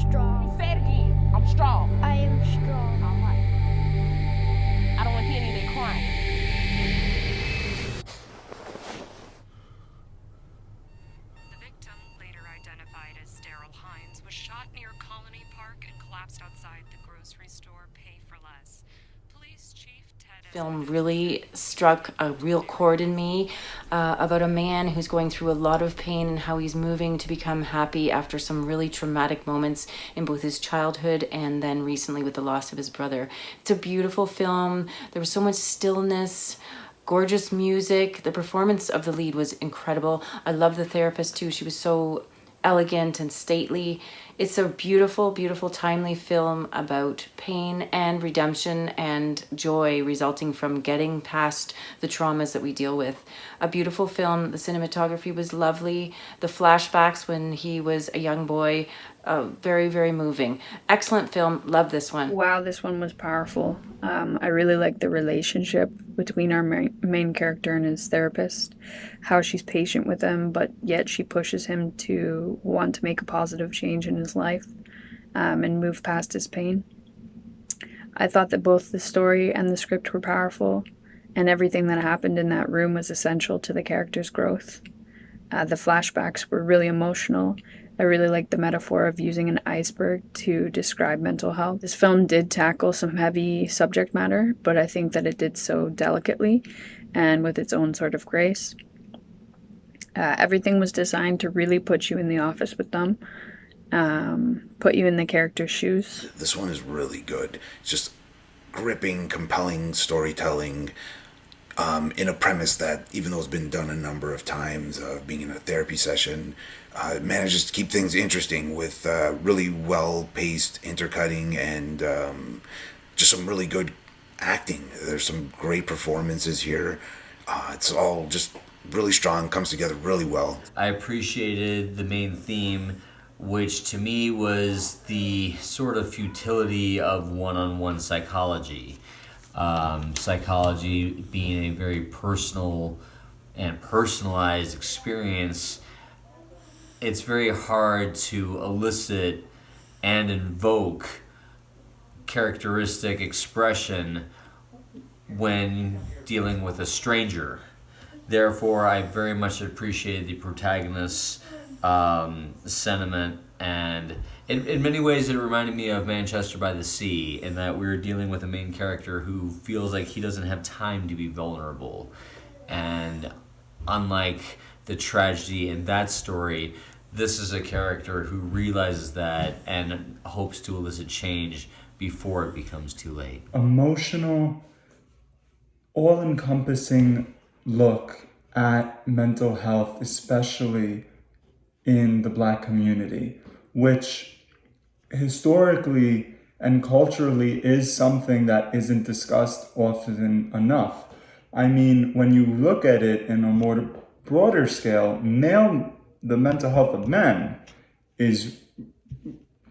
strong. Say it again. I'm strong. I am strong. All right. I don't want to hear any of that crying. The victim, later identified as Daryl Hines, was shot near Colony Park and collapsed outside the grocery store Pay for Less. Police Chief Ted... Film really struck a real chord in me about a man who's going through a lot of pain and how he's moving to become happy after some really traumatic moments in both his childhood and then recently with the loss of his brother. It's a beautiful film. There was so much stillness, gorgeous music. The performance of the lead was incredible. I love the therapist too. She was so elegant and stately. It's a beautiful, beautiful, timely film about pain and redemption and joy resulting from getting past the traumas that we deal with. A beautiful film. The cinematography was lovely. The flashbacks when he was a young boy, very, very moving. Excellent film. Love this one. Wow, this one was powerful. I really like the relationship between our main character and his therapist, how she's patient with him, but yet she pushes him to want to make a positive change in his life and move past his pain. I thought that both the story and the script were powerful, and everything that happened in that room was essential to the character's growth. The flashbacks were really emotional. I really like the metaphor of using an iceberg to describe mental health. This film did tackle some heavy subject matter, but I think that it did so delicately and with its own sort of grace. Everything was designed to really put you in the office with them, put you in the character's shoes. This one is really good. It's just gripping, compelling storytelling in a premise that, even though it's been done a number of times, being in a therapy session, it manages to keep things interesting with really well-paced intercutting and just some really good acting. There's some great performances here. It's all just really strong, comes together really well. I appreciated the main theme, which to me was the sort of futility of one-on-one psychology. Psychology being a very personal and personalized experience, it's very hard to elicit and invoke characteristic expression when dealing with a stranger. Therefore, I very much appreciated the protagonist's sentiment, and in many ways it reminded me of Manchester by the Sea, in that we were dealing with a main character who feels like he doesn't have time to be vulnerable. And unlike the tragedy in that story, this is a character who realizes that and hopes to elicit change before it becomes too late. Emotional, all-encompassing look at mental health, especially in the Black community, which historically and culturally is something that isn't discussed often enough. I mean, when you look at it in a more broader scale, the mental health of men is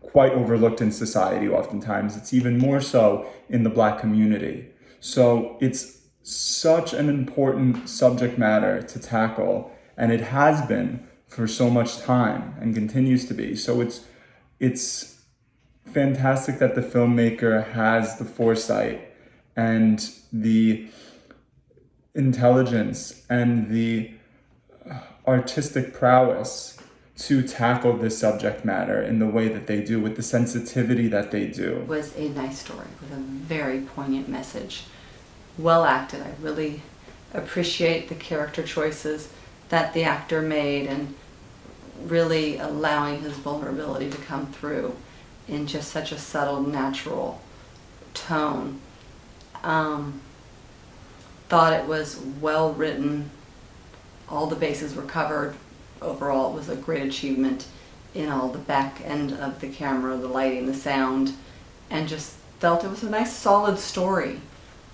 quite overlooked in society oftentimes. It's even more so in the Black community. So it's such an important subject matter to tackle, and it has been for so much time and continues to be. So it's fantastic that the filmmaker has the foresight and the intelligence and the artistic prowess to tackle this subject matter in the way that they do, with the sensitivity that they do. It was a nice story with a very poignant message. Well acted. I really appreciate the character choices that the actor made and really allowing his vulnerability to come through in just such a subtle, natural tone. Thought it was well written. All the bases were covered. Overall, it was a great achievement in all the back end of the camera, the lighting, the sound, and just felt it was a nice, solid story,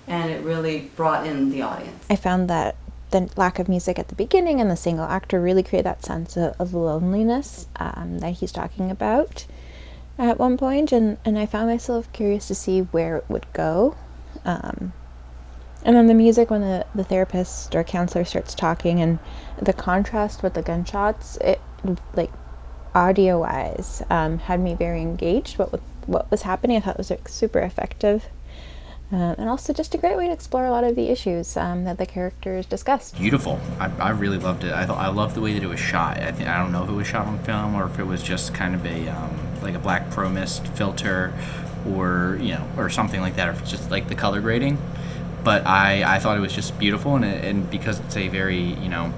and it really brought in the audience. I found that the lack of music at the beginning and the single actor really create that sense of loneliness that he's talking about at one point, and I found myself curious to see where it would go. And then the music when the therapist or counselor starts talking, and the contrast with the gunshots, it like audio-wise, had me very engaged what was happening. I thought it was like, super effective. And also just a great way to explore a lot of the issues that the characters discussed. Beautiful. I really loved it. I loved the way that it was shot. I don't know if it was shot on film or if it was just kind of a like a black pro mist filter, or or something like that, or if it's just like the color grading. But I thought it was just beautiful, and because it's a very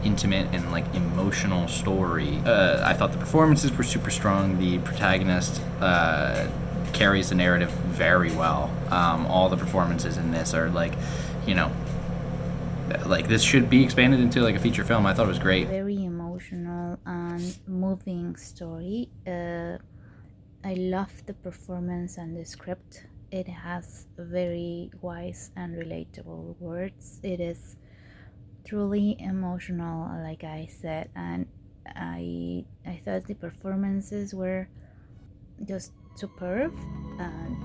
intimate and like emotional story, I thought the performances were super strong. The protagonist carries the narrative very well. All the performances in this are like this should be expanded into like a feature film. I thought it was great. Very emotional and moving story. I love the performance and the script. It has very wise and relatable words. It is truly emotional, like I said, and I thought the performances were just superb, and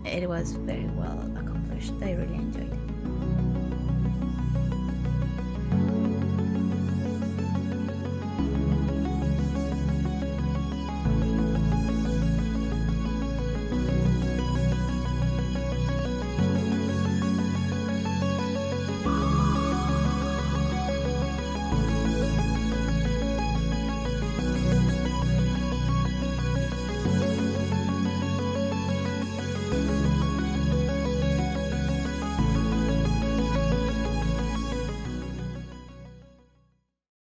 it was very well accomplished. I really enjoyed it.